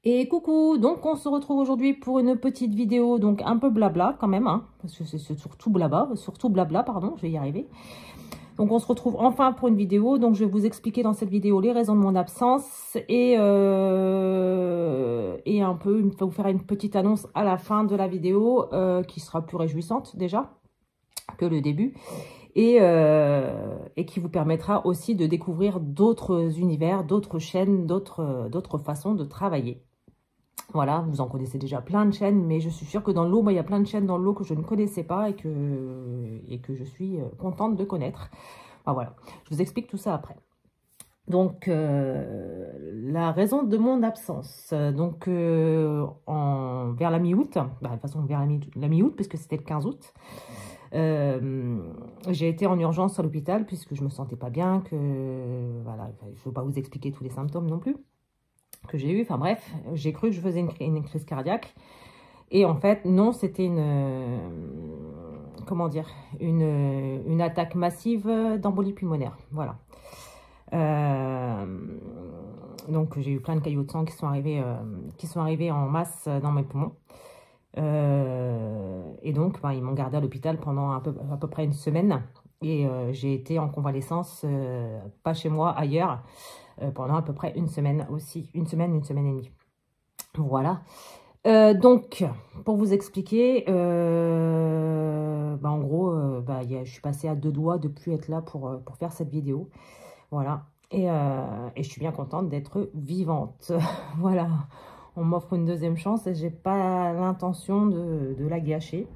Et coucou, donc on se retrouve aujourd'hui pour une petite vidéo, donc un peu blabla quand même, hein, parce que c'est surtout blabla, pardon, je vais y arriver. Donc on se retrouve enfin pour une vidéo, donc je vais vous expliquer dans cette vidéo les raisons de mon absence et un peu, vous faire une petite annonce à la fin de la vidéo qui sera plus réjouissante déjà que le début. Et qui vous permettra aussi de découvrir d'autres univers, d'autres chaînes, d'autres façons de travailler. Voilà, vous en connaissez déjà plein de chaînes, mais je suis sûre que dans le lot, il y a plein de chaînes dans le lot que je ne connaissais pas et que je suis contente de connaître. Enfin, voilà, je vous explique tout ça après. Donc, la raison de mon absence. Donc, vers la mi-août, de toute façon, vers la mi-août, puisque c'était le 15 août, j'ai été en urgence à l'hôpital puisque je me sentais pas bien, voilà, je ne veux pas vous expliquer tous les symptômes non plus que j'ai eu. Enfin bref, j'ai cru que je faisais une crise cardiaque. Et en fait, non, c'était comment dire, une attaque massive d'embolie pulmonaire. Voilà. Donc, j'ai eu plein de caillots de sang qui sont arrivés en masse dans mes poumons. Et donc, ils m'ont gardé à l'hôpital pendant à peu près une semaine. Et j'ai été en convalescence, pas chez moi, ailleurs, pendant à peu près une semaine aussi. Une semaine et demie. Voilà. Donc, pour vous expliquer, en gros, je suis passée à 2 doigts de plus être là pour faire cette vidéo. Voilà. Et je suis bien contente d'être vivante. Voilà. On m'offre une deuxième chance et j'ai pas l'intention de la gâcher.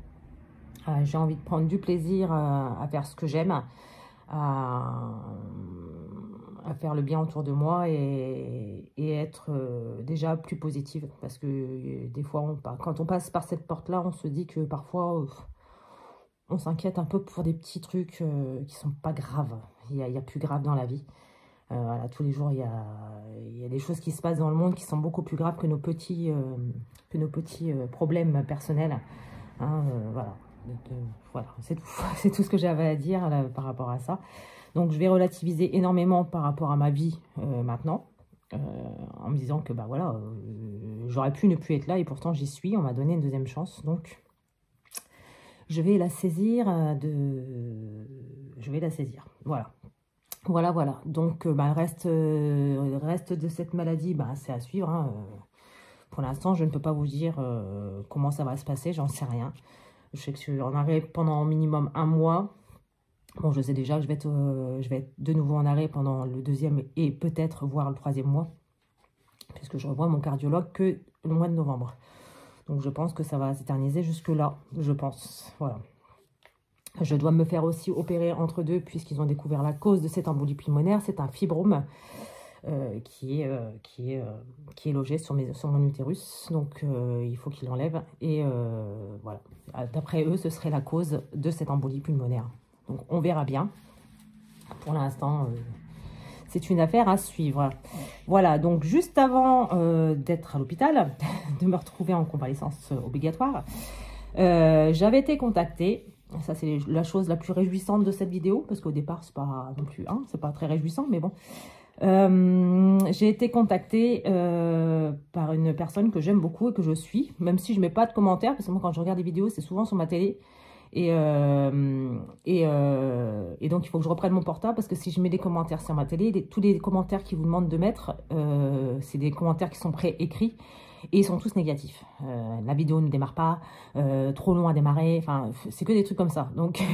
J'ai envie de prendre du plaisir à faire ce que j'aime, à faire le bien autour de moi et être déjà plus positive. Parce que des fois, quand on passe par cette porte-là, on se dit que parfois, on s'inquiète un peu pour des petits trucs qui sont pas graves. Il y a plus grave dans la vie. Voilà, tous les jours, il y a des choses qui se passent dans le monde qui sont beaucoup plus graves que nos petits problèmes personnels. Hein, voilà. Voilà, c'est tout. C'est tout ce que j'avais à dire là, par rapport à ça. Donc, je vais relativiser énormément par rapport à ma vie maintenant, en me disant que voilà, j'aurais pu ne plus être là et pourtant j'y suis. On m'a donné une deuxième chance, donc je vais la saisir. Je vais la saisir. Voilà. Voilà. Donc, le reste de cette maladie, c'est à suivre. Hein. Pour l'instant, je ne peux pas vous dire comment ça va se passer, j'en sais rien. Je sais que je suis en arrêt pendant au minimum 1 mois. Bon, je sais déjà que je vais être de nouveau en arrêt pendant le 2e et peut-être voire le 3e mois, puisque je revois mon cardiologue que le mois de novembre. Donc, je pense que ça va s'éterniser jusque-là, je pense. Voilà. Je dois me faire aussi opérer entre deux, puisqu'ils ont découvert la cause de cette embolie pulmonaire. C'est un fibrome qui est logé sur mon utérus. Donc, il faut qu'ils l'enlèvent. Et voilà. D'après eux, ce serait la cause de cette embolie pulmonaire. Donc, on verra bien. Pour l'instant, c'est une affaire à suivre. Voilà. Donc, juste avant d'être à l'hôpital, de me retrouver en convalescence obligatoire, j'avais été contactée. Ça, c'est la chose la plus réjouissante de cette vidéo, parce qu'au départ, c'est pas non plus, hein, c'est pas très réjouissant, mais bon. J'ai été contactée par une personne que j'aime beaucoup et que je suis, même si je mets pas de commentaires, parce que moi, quand je regarde des vidéos, c'est souvent sur ma télé. Et donc, il faut que je reprenne mon portable, parce que si je mets des commentaires sur ma télé, tous les commentaires qu'ils vous demandent de mettre, c'est des commentaires qui sont préécrits. Et ils sont tous négatifs. La vidéo ne démarre pas, trop long à démarrer, enfin, c'est que des trucs comme ça. Donc,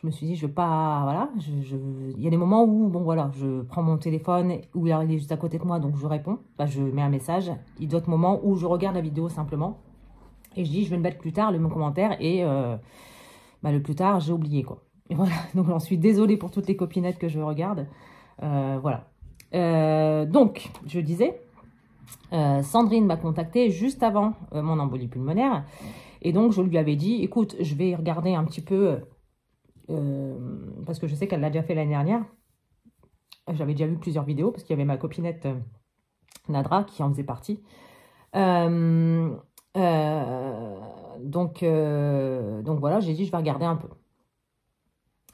je me suis dit, je veux pas, voilà, il y a des moments où, bon, voilà, je prends mon téléphone, où il est juste à côté de moi, donc je réponds, je mets un message. Il y a d'autres moments où je regarde la vidéo simplement, et je dis, je vais le mettre plus tard, mon commentaire, et le plus tard, j'ai oublié, quoi. Et voilà, donc j'en suis désolée pour toutes les copinettes que je regarde. Voilà. Donc, je disais... Sandrine m'a contactée juste avant mon embolie pulmonaire. Et donc, je lui avais dit, écoute, je vais regarder un petit peu, parce que je sais qu'elle l'a déjà fait l'année dernière. J'avais déjà vu plusieurs vidéos, parce qu'il y avait ma copinette Nadra qui en faisait partie. Donc voilà, j'ai dit, je vais regarder un peu.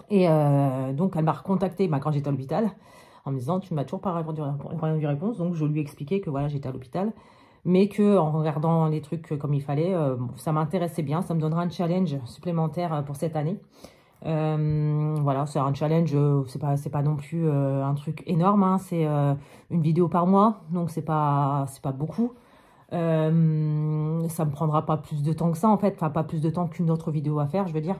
Et donc, elle m'a recontactée quand j'étais à l'hôpital, en me disant, tu ne m'as toujours pas répondu réponse. Donc, je lui ai expliqué que voilà, j'étais à l'hôpital. mais que en regardant les trucs comme il fallait, ça m'intéressait bien. Ça me donnera un challenge supplémentaire pour cette année. Voilà, c'est un challenge, c'est pas non plus un truc énorme, hein, c'est une vidéo par mois, donc c'est pas beaucoup. Ça me prendra pas plus de temps que ça en fait, enfin pas plus de temps qu'une autre vidéo à faire, je veux dire.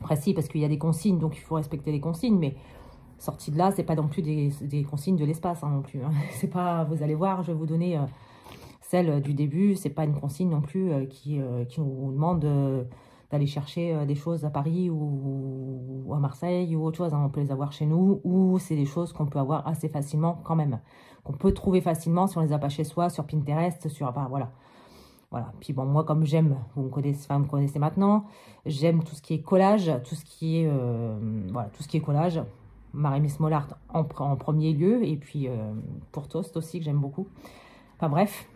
Après si, parce qu'il y a des consignes, donc il faut respecter les consignes, mais sorti de là, c'est pas non plus des consignes de l'espace hein, non plus. Hein. C'est pas, vous allez voir, je vais vous donner celle du début, c'est pas une consigne non plus qui nous demande d'aller chercher des choses à Paris ou à Marseille ou autre chose. Hein. On peut les avoir chez nous ou c'est des choses qu'on peut avoir assez facilement quand même. Qu'on peut trouver facilement si on les a pas chez soi, sur Pinterest, sur... Enfin, voilà. Voilà. Puis bon, moi, comme j'aime, vous me connaissez maintenant, j'aime tout ce qui est collage, tout ce qui est... voilà, tout ce qui est collage. Marie Mollart en premier lieu. Et puis pour Toast aussi, que j'aime beaucoup. Enfin bref,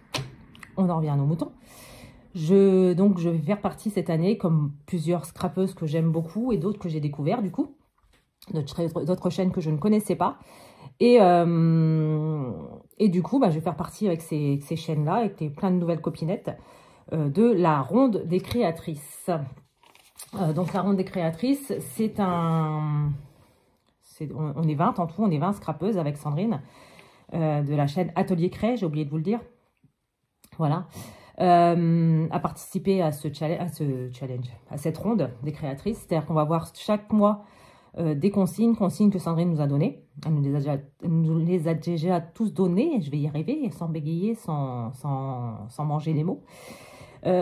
on en revient à nos moutons. Donc, je vais faire partie cette année, comme plusieurs scrappeuses que j'aime beaucoup et d'autres que j'ai découvert du coup. D'autres chaînes que je ne connaissais pas. Et du coup, bah, je vais faire partie avec ces chaînes-là, avec plein de nouvelles copinettes, de la Ronde des Créatrices. Donc, la Ronde des Créatrices, c'est un... On est 20 en tout, on est 20 scrappeuses avec Sandrine, de la chaîne Atelier Cré, j'ai oublié de vous le dire. Voilà. À participer à ce challenge, à cette ronde des créatrices. C'est-à-dire qu'on va voir chaque mois des consignes que Sandrine nous a données. Elle nous les a déjà tous données. Je vais y arriver, sans bégayer, sans manger les mots. Donc,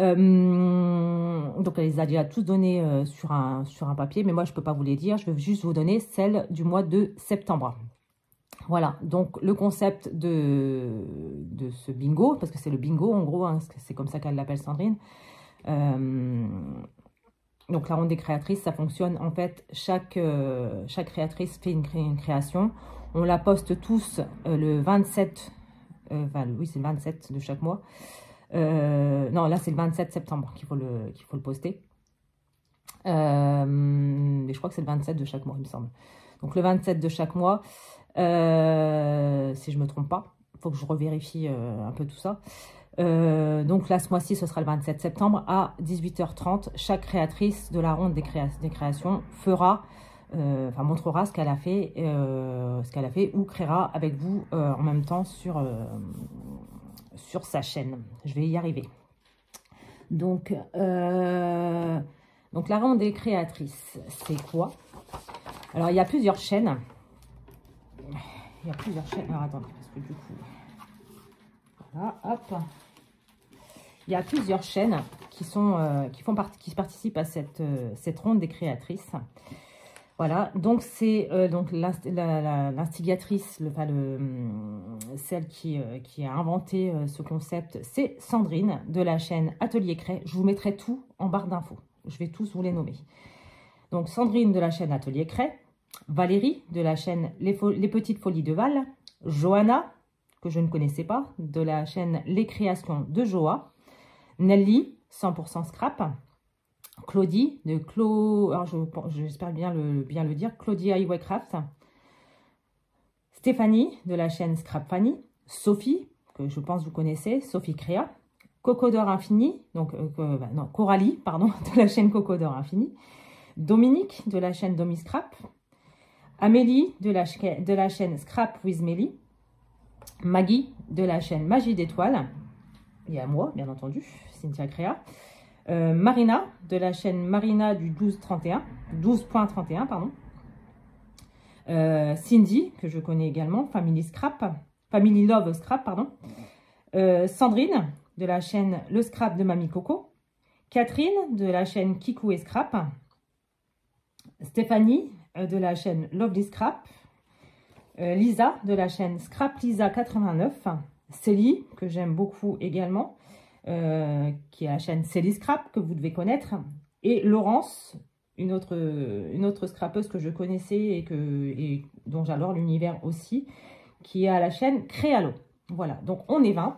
elle les a déjà tous donnés sur un papier, mais moi, je ne peux pas vous les dire. Je vais juste vous donner celle du mois de septembre. Voilà, donc le concept de ce bingo, parce que c'est le bingo en gros, hein, c'est comme ça qu'elle l'appelle Sandrine. Donc la ronde des créatrices, ça fonctionne en fait, chaque créatrice fait une création. On la poste tous le 27, oui c'est le 27 de chaque mois. Non, là c'est le 27 septembre qu'il faut le poster. Mais je crois que c'est le 27 de chaque mois, il me semble. Donc le 27 de chaque mois, si je ne me trompe pas, il faut que je revérifie un peu tout ça. Donc là, ce mois-ci, ce sera le 27 septembre à 18h30. Chaque créatrice de la ronde des créations fera, montrera ce qu'elle a fait, ou créera avec vous en même temps sur sa chaîne. Je vais y arriver. Donc la ronde des créatrices, c'est quoi? Alors, il y a plusieurs chaînes. Alors, attendez, parce que du coup... Voilà, hop. Il y a plusieurs chaînes qui participent à cette ronde des créatrices. Voilà, donc c'est l'instigatrice, celle qui a inventé ce concept, c'est Sandrine de la chaîne Atelier Cré. Je vous mettrai tout en barre d'infos. Je vais tous vous les nommer. Donc Sandrine de la chaîne Atelier Cré, Valérie de la chaîne Les Petites Folies de Val, Johanna, que je ne connaissais pas, de la chaîne Les Créations de Joa, Nelly, 100% Scrap, Claudie, alors j'espère bien le dire, Claudie Highwaycraft, Stéphanie, de la chaîne Scrap Fanny, Sophie, que je pense vous connaissez, Sophie Créa, Cocodor Infini, Coralie, pardon, de la chaîne Cocodor Infini, Dominique, de la chaîne Domi Scrap, Amélie, de la chaîne Scrap with Mélie, Maggie, de la chaîne Magie d'étoiles, et à moi, bien entendu, Cynthia Créa, Marina, de la chaîne Marina du 12.31, pardon, Cindy, que je connais également, Family Love Scrap, pardon, Sandrine, de la chaîne Le Scrap de Mamie Coco, Catherine, de la chaîne Kikou et Scrap, Stéphanie, de la chaîne Lovely Scrap, Lisa, de la chaîne Scrap Lisa 89, Célie, que j'aime beaucoup également, qui est la chaîne Célie Scrap, que vous devez connaître, et Laurence, une autre scrapeuse que je connaissais et dont j'adore l'univers aussi, qui est à la chaîne Créalo. Voilà, donc on est 20.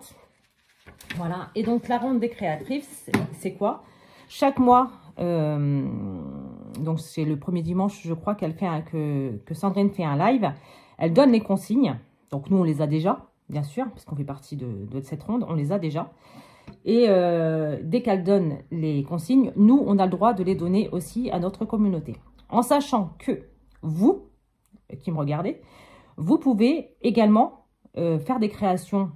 Voilà, et donc la ronde des créatrices, c'est quoi? Chaque mois, donc c'est le premier dimanche, je crois, que Sandrine fait un live. Elle donne les consignes, donc nous on les a déjà. bien sûr, puisqu'on fait partie de cette ronde, on les a déjà. Et dès qu'elle donne les consignes, nous, on a le droit de les donner aussi à notre communauté. En sachant que vous, qui me regardez, vous pouvez également faire des créations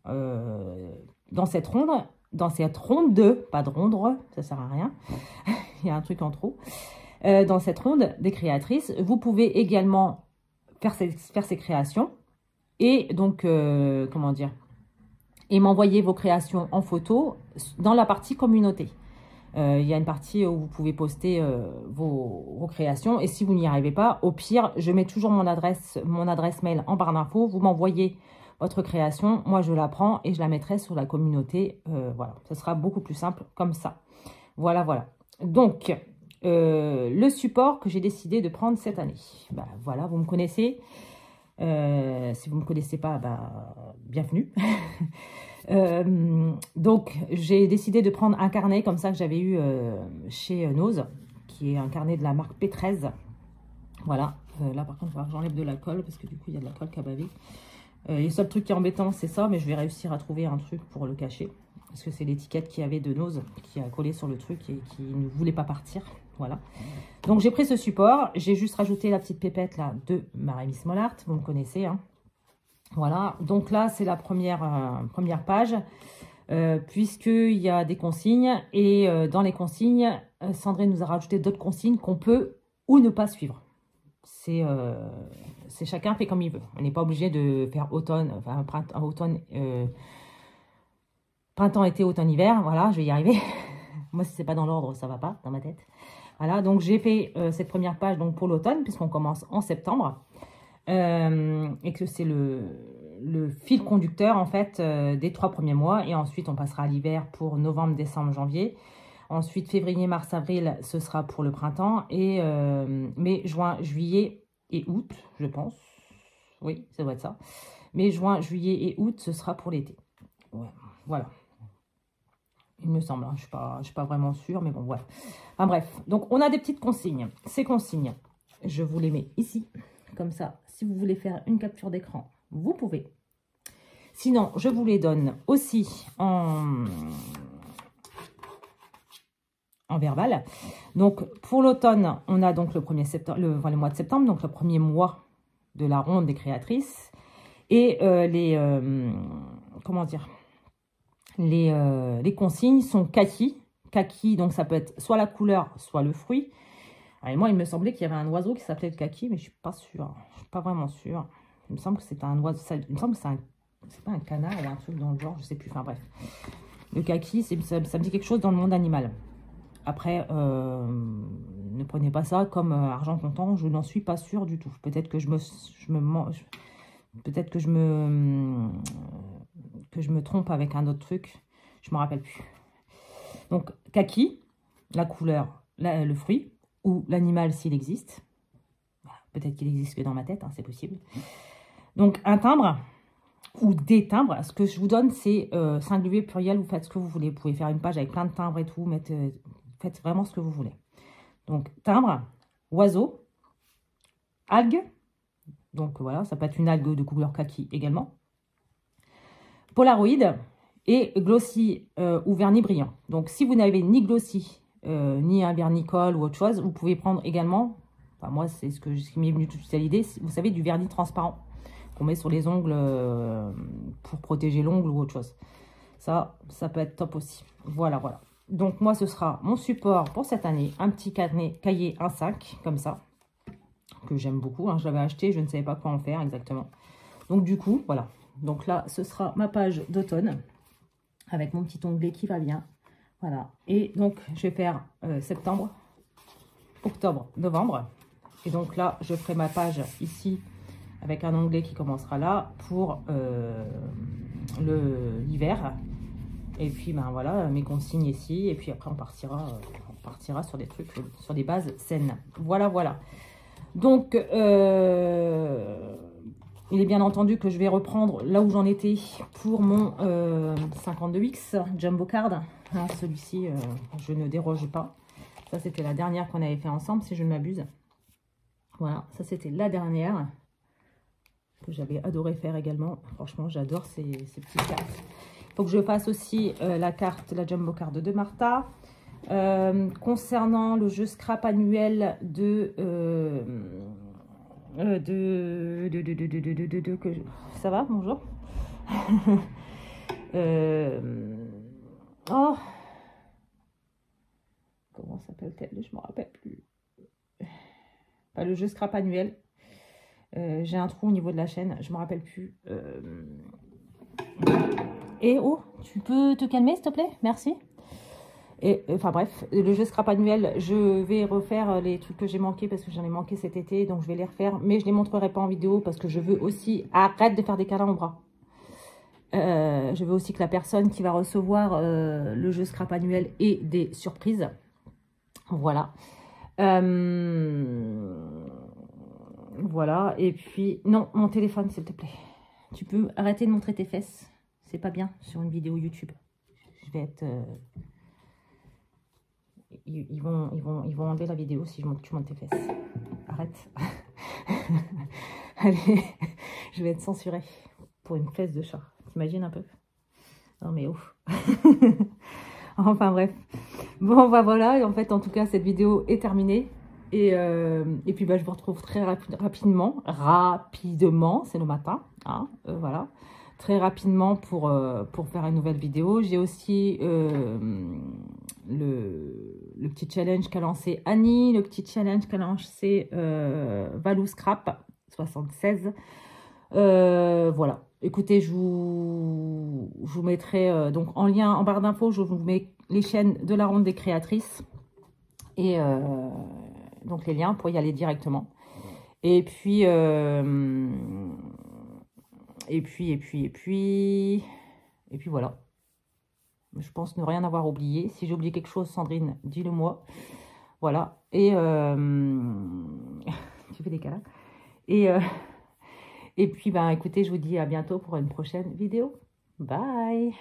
dans cette ronde de, pas de ronde, ça sert à rien, il y a un truc en trop. Dans cette ronde des créatrices, vous pouvez également faire ces créations et donc, comment dire, et m'envoyer vos créations en photo dans la partie communauté. Il y a une partie où vous pouvez poster vos créations. Et si vous n'y arrivez pas, au pire, je mets toujours mon adresse mail en barre d'infos. Vous m'envoyez votre création. Moi, je la prends et je la mettrai sur la communauté. Voilà, ce sera beaucoup plus simple comme ça. Voilà, voilà. Donc, le support que j'ai décidé de prendre cette année. Ben, voilà, vous me connaissez. Si vous ne me connaissez pas, ben, bienvenue. Donc, j'ai décidé de prendre un carnet comme ça que j'avais eu chez Nose, qui est un carnet de la marque P13. Voilà. Là, par contre, il va falloir que j'enlève de la colle parce que du coup, il y a de la colle qui a bavé. Le seul truc qui est embêtant, c'est ça, mais je vais réussir à trouver un truc pour le cacher. Parce que c'est l'étiquette qu'il y avait de Nose qui a collé sur le truc et qui ne voulait pas partir. Voilà. Donc, j'ai pris ce support. J'ai juste rajouté la petite pépette là de Marie Mollart. Vous me connaissez, hein. Voilà, donc là, c'est la première page, puisqu'il y a des consignes. Et dans les consignes, Sandrine nous a rajouté d'autres consignes qu'on peut ou ne pas suivre. C'est chacun fait comme il veut. On n'est pas obligé de faire automne, enfin, printemps, été, automne, hiver. Voilà, je vais y arriver. Moi, si c'est pas dans l'ordre, ça va pas dans ma tête. Voilà, donc j'ai fait cette première page donc pour l'automne, puisqu'on commence en septembre. Et que c'est le fil conducteur en fait des 3 premiers mois, et ensuite on passera à l'hiver pour novembre, décembre, janvier. Ensuite février, mars, avril, ce sera pour le printemps, et mai, juin, juillet et août, je pense. Oui, ça doit être ça. Mai, juin, juillet et août, ce sera pour l'été. Ouais, voilà. Il me semble, hein. Je suis pas vraiment sûre, mais bon, voilà. Enfin bref, donc on a des petites consignes. Ces consignes, je vous les mets ici. Comme ça, si vous voulez faire une capture d'écran, vous pouvez. Sinon, je vous les donne aussi en verbal. Donc, pour l'automne, on a donc le 1er septembre, le mois de septembre, donc le premier mois de la ronde des créatrices. Et comment dire, les consignes sont kaki. Kaki, donc ça peut être soit la couleur, soit le fruit. Et moi, il me semblait qu'il y avait un oiseau qui s'appelait le kaki, mais je ne suis pas sûre. Je ne suis pas vraiment sûre. Il me semble que c'est un oiseau. Il me semble que c'est pas un canard ou un truc dans le genre, je ne sais plus. Enfin bref. Le kaki, ça me dit quelque chose dans le monde animal. Après, ne prenez pas ça comme argent comptant. Je n'en suis pas sûre du tout. Peut-être que je me trompe avec un autre truc. Je ne me rappelle plus. Donc, kaki, la couleur, le fruit. Ou l'animal s'il existe. Peut-être qu'il existe que dans ma tête, hein, c'est possible. Donc, un timbre ou des timbres. Ce que je vous donne, c'est singulier, pluriel. Vous faites ce que vous voulez. Vous pouvez faire une page avec plein de timbres et tout. Faites vraiment ce que vous voulez. Donc, timbre, oiseau, algue. Donc, voilà, ça peut être une algue de couleur kaki également. Polaroid et glossy ou vernis brillant. Donc, si vous n'avez ni glossy, ni un vernicole ou autre chose, vous pouvez prendre également, enfin moi c'est ce qui m'est venu tout de suite à l'idée, vous savez, du vernis transparent qu'on met sur les ongles pour protéger l'ongle ou autre chose. Ça peut être top aussi. Voilà, voilà. Donc moi ce sera mon support pour cette année, un petit cahier 1,5 comme ça, que j'aime beaucoup, hein. Je l'avais acheté, je ne savais pas quoi en faire exactement. Donc du coup, voilà. Donc là, ce sera ma page d'automne avec mon petit onglet qui va bien. Voilà, et donc je vais faire septembre, octobre, novembre. Et donc là, je ferai ma page ici avec un onglet qui commencera là pour l'hiver. Et puis, ben voilà, mes consignes ici. Et puis après, on partira sur des trucs, sur des bases saines. Voilà, voilà. Donc, il est bien entendu que je vais reprendre là où j'en étais pour mon 52X Jumbo Card. Hein, celui-ci, je ne déroge pas. Ça, c'était la dernière qu'on avait fait ensemble, si je ne m'abuse. Voilà, ça, c'était la dernière. que j'avais adoré faire également. Franchement, j'adore ces petites cartes. Il faut que je fasse aussi la carte, la Jumbo Card de Martha. Concernant le jeu scrap annuel ça va, bonjour. Oh, comment s'appelle-t-elle? Je me rappelle plus. Enfin, le jeu scrap annuel. J'ai un trou au niveau de la chaîne, je me rappelle plus. Et oh, tu peux te calmer s'il te plaît? Merci. Et enfin bref, le jeu scrap annuel, je vais refaire les trucs que j'ai manqués parce que j'en ai manqué cet été, donc je vais les refaire, mais je les montrerai pas en vidéo parce que je veux aussi, arrête de faire des câlins au bras. Je veux aussi que la personne qui va recevoir le jeu scrap annuel ait des surprises. Voilà. Voilà, et puis, non, mon téléphone s'il te plaît. Tu peux arrêter de montrer tes fesses, c'est pas bien sur une vidéo YouTube. Je vais être... Ils vont enlever la vidéo si tu montes tes fesses. Arrête. Allez, je vais être censurée pour une fesse de chat. T'imagines un peu? Non mais ouf. Enfin bref. Bon bah voilà, et en fait en tout cas cette vidéo est terminée. Et puis bah, je vous retrouve très rapidement, c'est le matin, hein, voilà, très rapidement pour faire une nouvelle vidéo. J'ai aussi le petit challenge qu'a lancé Annie, le petit challenge qu'a lancé Valou Scrap 76. Voilà, écoutez, je vous mettrai donc en lien en barre d'infos, je vous mets les chaînes de la ronde des créatrices et donc les liens pour y aller directement. Et puis voilà. Je pense ne rien avoir oublié. Si j'ai oublié quelque chose, Sandrine, dis-le moi. Voilà. Et tu fais des câlins. Et puis, ben, écoutez, je vous dis à bientôt pour une prochaine vidéo. Bye!